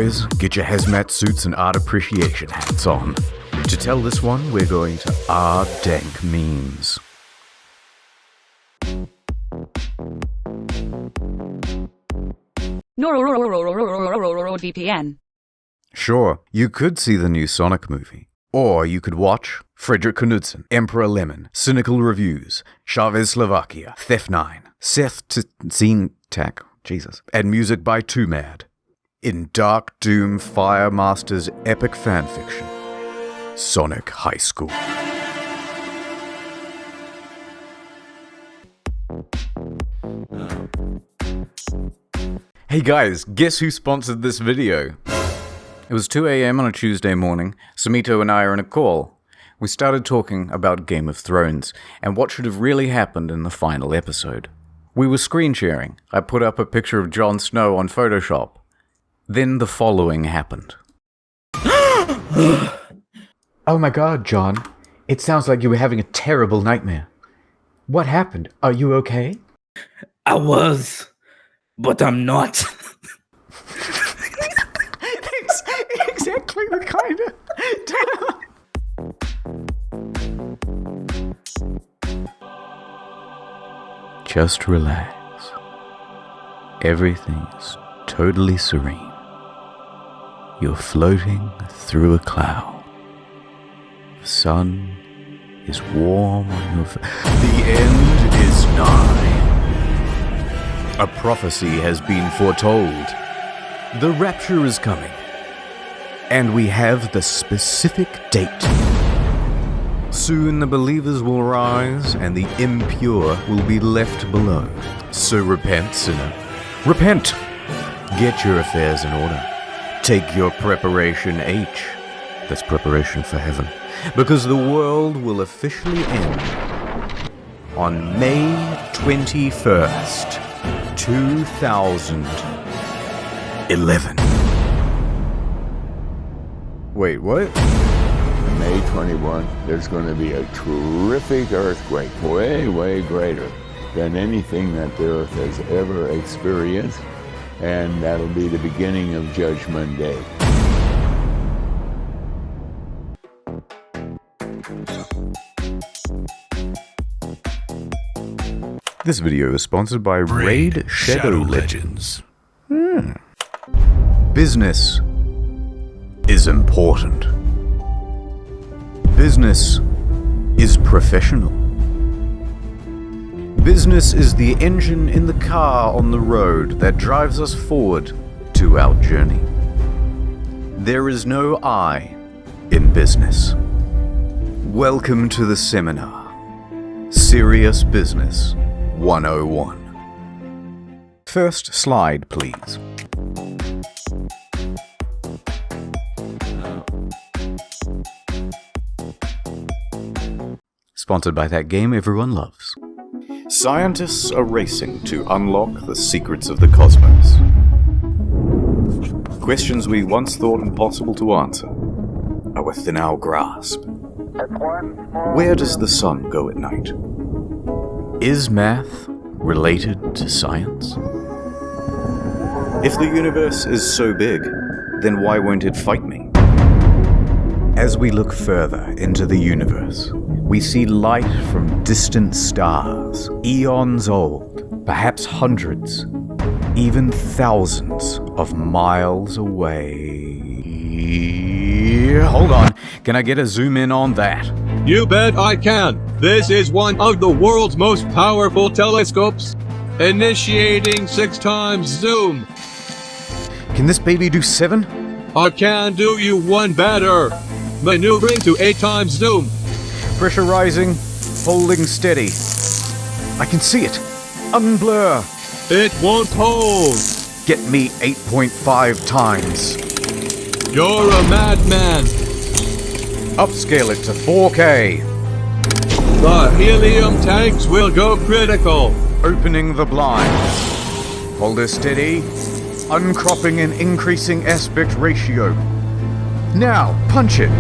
boys, get your hazmat suits and art appreciation hats on. To tell this one, we're going to dank memes. VPN. Sure, you could see the new Sonic movie. Or you could watch Frederick Knudsen, Emperor Lemon, Cynical Reviews, Chavez Slovakia, Theft 9, Seth Tzine Tack, Jesus, and music by Too Mad. In Dark Doom Fire Master's epic fanfiction, Sonic High School. Hey guys, guess who sponsored this video? It was 2 a.m. on a Tuesday morning. Sumito and I are in a call. We started talking about Game of Thrones and what should have really happened in the final episode. We were screen sharing. I put up a picture of Jon Snow on Photoshop. Then the following happened. Oh my god, John. It sounds like you were having a terrible nightmare. What happened? Are you okay? I was, but I'm not. Exactly the kind of... Just relax. Everything's totally serene. You're floating through a cloud. The sun is warm on your face. The end is nigh. A prophecy has been foretold. The rapture is coming. And we have the specific date. Soon the believers will rise, and the impure will be left below. So repent, sinner. Repent! Get your affairs in order. Take your preparation H. That's preparation for heaven. Because the world will officially end on May 21st, 2011. Wait, what? May 21, there's going to be a terrific earthquake, way greater than anything that the Earth has ever experienced, and that'll be the beginning of Judgment Day. This video is sponsored by Raid Shadow Legends. Business is important. Business is professional. Business is the engine in the car on the road that drives us forward to our journey. There is no I in business. Welcome to the seminar, Serious Business 101. First slide, please. Sponsored by that game everyone loves. Scientists are racing to unlock the secrets of the cosmos. Questions we once thought impossible to answer are within our grasp. Where does the sun go at night? Is math related to science? If the universe is so big, then why won't it fight me? As we look further into the universe, we see light from distant stars, eons old, perhaps hundreds, even thousands of miles away. Hold on, can I get a zoom in on that? You bet I can. This is one of the world's most powerful telescopes. Initiating 6 times zoom. Can this baby do 7? I can do you one better. Maneuvering to 8 times zoom. Pressure rising, holding steady. I can see it. Unblur. It won't hold. Get me 8.5 times. You're a madman. Upscale it to 4K. The helium tanks will go critical. Opening the blinds. Hold her steady. Uncropping and increasing aspect ratio. Now, punch it.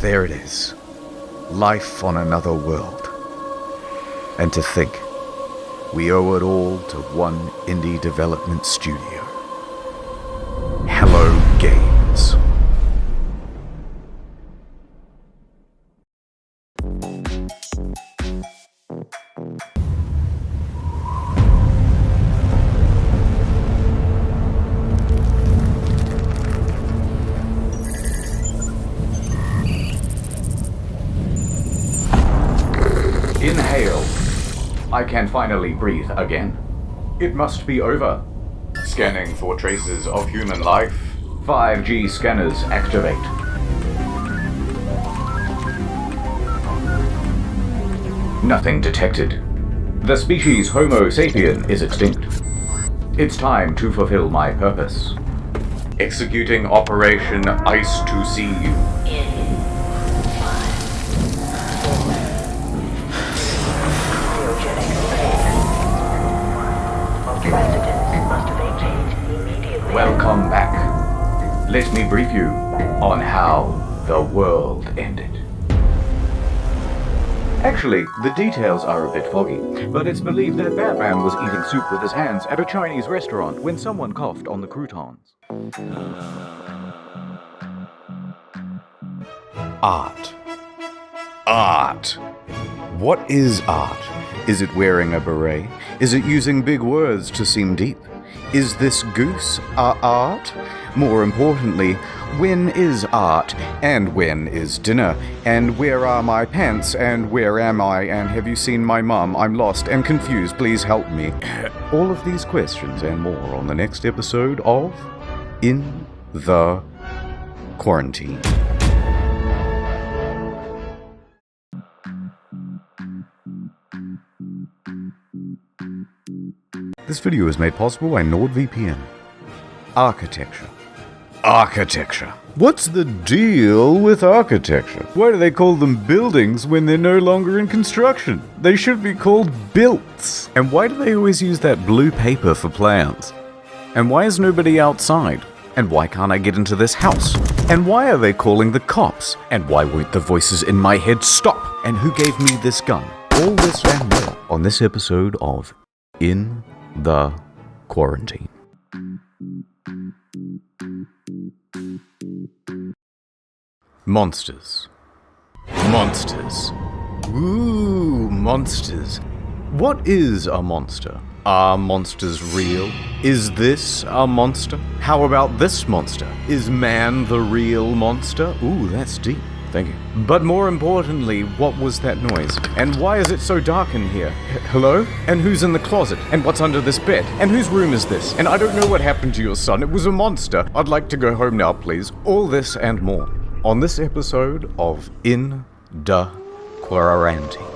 There it is. Life on another world. And to think, we owe it all to one indie development studio. failed. I can finally breathe again. It must be over. Scanning for traces of human life. 5G scanners activate. Nothing detected. The species Homo sapien is extinct. It's time to fulfill my purpose. Executing Operation Ice to See You. Welcome back. Let me brief you on how the world ended. Actually, the details are a bit foggy, but it's believed that Batman was eating soup with his hands at a Chinese restaurant when someone coughed on the croutons. Art. Art. What is art? Is it wearing a beret? Is it using big words to seem deep? Is this goose art? More importantly, when is art? And when is dinner? And where are my pants? And where am I? And have you seen my mum? I'm lost and confused. Please help me. All of these questions and more on the next episode of In the Quarantine. This video is made possible by NordVPN. Architecture. Architecture. What's the deal with architecture? Why do they call them buildings when they're no longer in construction? They should be called builts. And why do they always use that blue paper for plans? And why is nobody outside? And why can't I get into this house? And why are they calling the cops? And why won't the voices in my head stop? And who gave me this gun? All this and more on this episode of In the Quarantine. Monsters. Monsters. Ooh, monsters. What is a monster? Are monsters real? Is this a monster? How about this monster? Is man the real monster? Ooh, that's deep. Thank you. But more importantly, what was that noise? And why is it so dark in here? Hello? And who's in the closet? And what's under this bed? And whose room is this? And I don't know what happened to your son. It was a monster. I'd like to go home now, please. All this and more on this episode of In the Quarantine.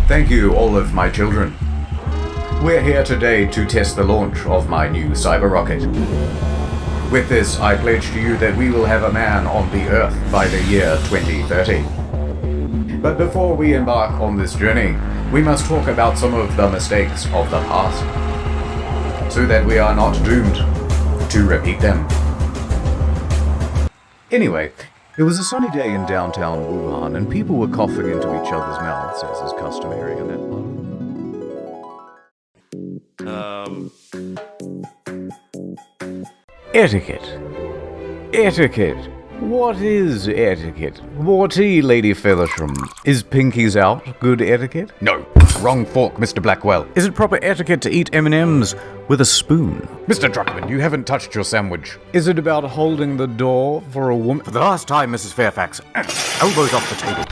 Thank you, all of my children. We're here today to test the launch of my new cyber rocket. With this, I pledge to you that we will have a man on the Earth by the year 2030. But before we embark on this journey, we must talk about some of the mistakes of the past, so that we are not doomed to repeat them. Anyway, it was a sunny day in downtown Wuhan, and people were coughing into each other's mouths, as is customary in that part. Etiquette. Etiquette. What is etiquette? Morty, Lady Feathersham. Is pinkies out good etiquette? No. Wrong fork, Mr. Blackwell. Is it proper etiquette to eat M&Ms with a spoon? Mr. Druckmann, you haven't touched your sandwich. Is it about holding the door for a woman? For the last time, Mrs. Fairfax. Elbows off the table.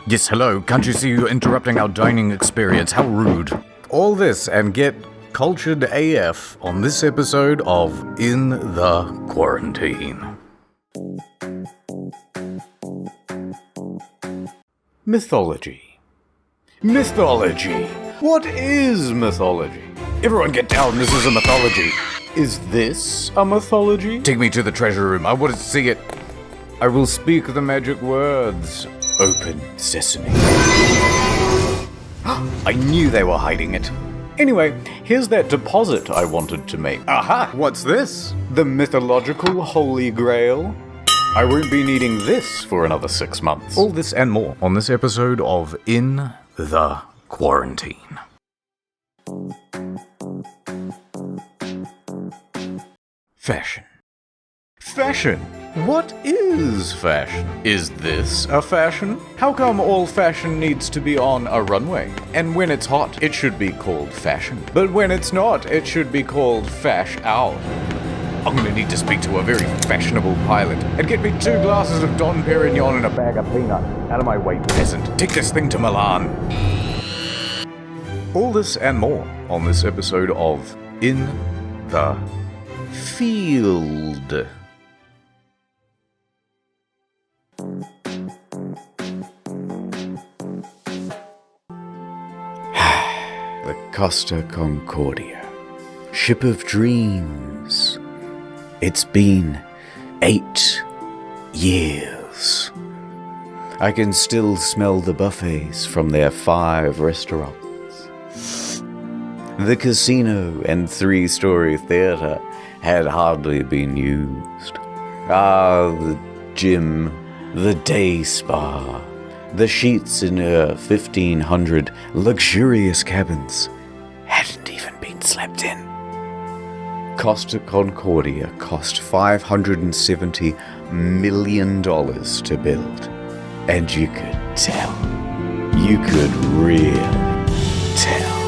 Yes, hello. Can't you see you're interrupting our dining experience? How rude. All this and get cultured AF on this episode of In the Quarantine. Mythology. Mythology. What is mythology? Everyone get down, this is a mythology. Is this a mythology? Take me to the treasure room, I want to see it. I will speak the magic words. Open sesame. I knew they were hiding it. Anyway, here's that deposit I wanted to make. Aha! What's this? The mythological Holy Grail? I won't be needing this for another 6 months. All this and more on this episode of In the Quarantine. Fashion. Fashion. What is fashion? Is this a fashion? How come all fashion needs to be on a runway? And when it's hot, it should be called fashion. But when it's not, it should be called fash out. I'm gonna need to speak to a very fashionable pilot and get me 2 glasses of Don Perignon and a bag of peanuts. Out of my way, peasant. Take this thing to Milan. All this and more on this episode of In the Field. The Costa Concordia, ship of dreams. It's been 8 years. I can still smell the buffets from their 5 restaurants. The casino and 3-story theater had hardly been used. The gym, the day spa, the sheets in her 1,500 luxurious cabins hadn't even been slept in. Costa Concordia cost $570 million to build. And you could tell. You could really tell.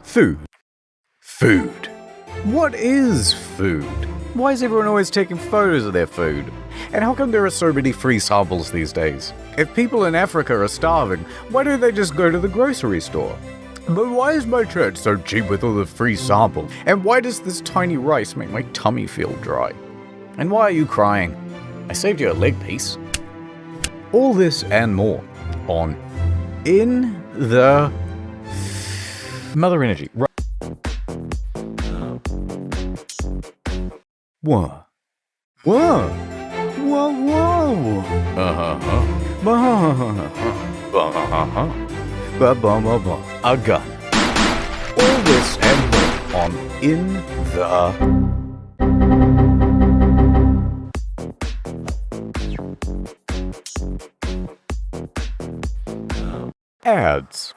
Food. What is food? Why is everyone always taking photos of their food? And how come there are so many free samples these days? If people in Africa are starving, why don't they just go to the grocery store? But why is my church so cheap with all the free samples? And why does this tiny rice make my tummy feel dry? And why are you crying? I saved you a leg piece. All this and more on In the Mother Energy. Whoa. Whoa. Whoa, whoa. A gun. All this and more on In the Ads.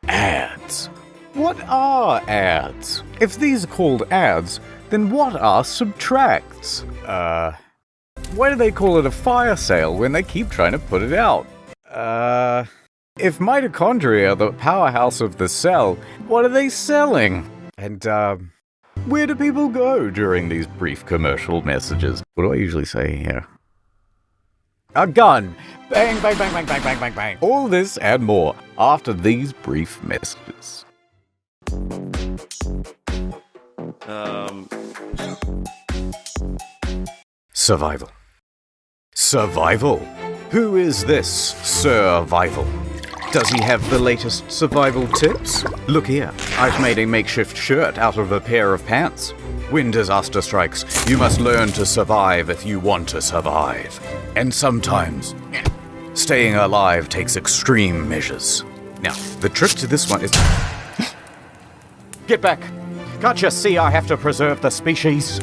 Ads. What are ads? If these are called ads, then what are subtracts? Why do they call it a fire sale when they keep trying to put it out? If mitochondria are the powerhouse of the cell, what are they selling? And, where do people go during these brief commercial messages? What do I usually say here? A gun! Bang, bang, bang, bang, bang, bang, bang, bang. All this and more after these brief messages. Survival. Survival? Who is this Survival? Does he have the latest survival tips? Look here, I've made a makeshift shirt out of a pair of pants. When disaster strikes, you must learn to survive if you want to survive. And sometimes, staying alive takes extreme measures. Now, the trick to this one is... Get back! Can't you see I have to preserve the species?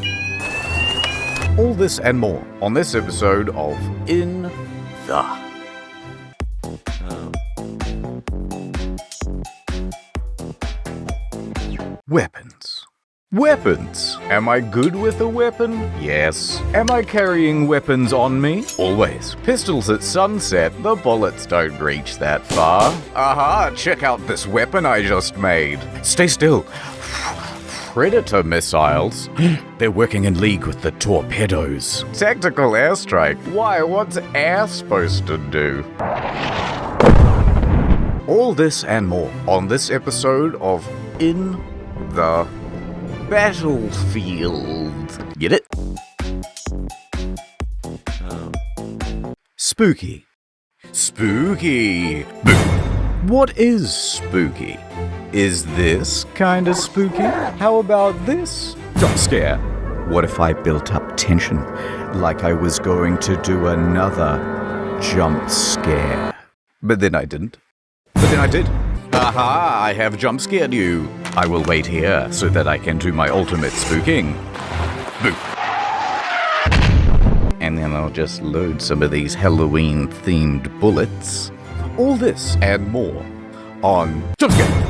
All this and more on this episode of In the... Weapons. Weapons! Am I good with a weapon? Yes. Am I carrying weapons on me? Always. Pistols at sunset, the bullets don't reach that far. Aha, check out this weapon I just made. Stay still. Predator missiles? They're working in league with the torpedoes. Tactical airstrike? Why, what's air supposed to do? All this and more on this episode of In the Battlefield. Get it? Spooky. Spooky. What is spooky? Is this kind of spooky? How about this? Jump scare. What if I built up tension like I was going to do another jump scare? But then I didn't. But then I did. Aha, I have jump scared you. I will wait here so that I can do my ultimate spooking. Boo. and then I'll just load some of these Halloween-themed bullets. All this and more on Etiquette.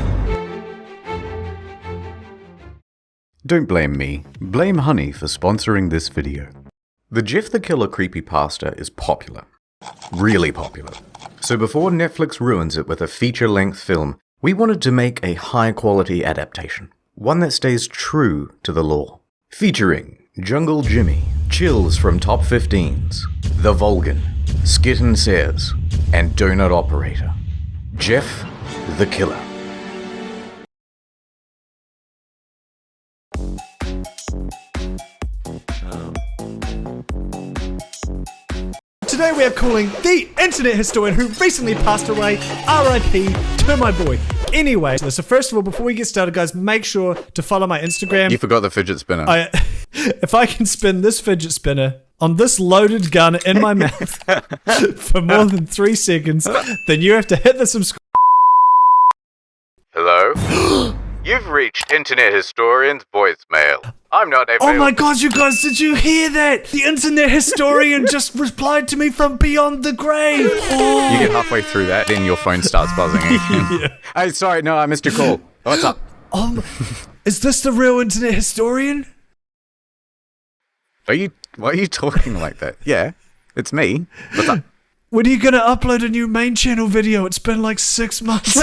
Don't blame me, blame Honey for sponsoring this video. The Jeff the Killer Creepypasta is popular. Really popular. So before Netflix ruins it with a feature-length film, we wanted to make a high-quality adaptation. One that stays true to the lore. Featuring Jungle Jimmy, Chills from Top 15s, The Vulgan, Skit and Says, and Donut Operator. Jeff the Killer. Today we are calling the internet historian who recently passed away, RIP to my boy. Anyway, so first of all, before we get started, guys, make sure to follow my Instagram. You forgot the fidget spinner. If I can spin this fidget spinner on this loaded gun in my mouth for more than 3 seconds, then you have to hit the subscribe. Hello? You've reached Internet Historian's voicemail. I'm not able. Oh my god, you guys, did you hear that? The internet historian just replied to me from beyond the grave. Oh. You get halfway through that, then your phone starts buzzing again. Yeah. Hey, sorry, no, I missed your call. What's up? Is this the real internet historian? Why are you talking like that? Yeah, it's me. What's up? When are you gonna upload a new main channel video? It's been like 6 months.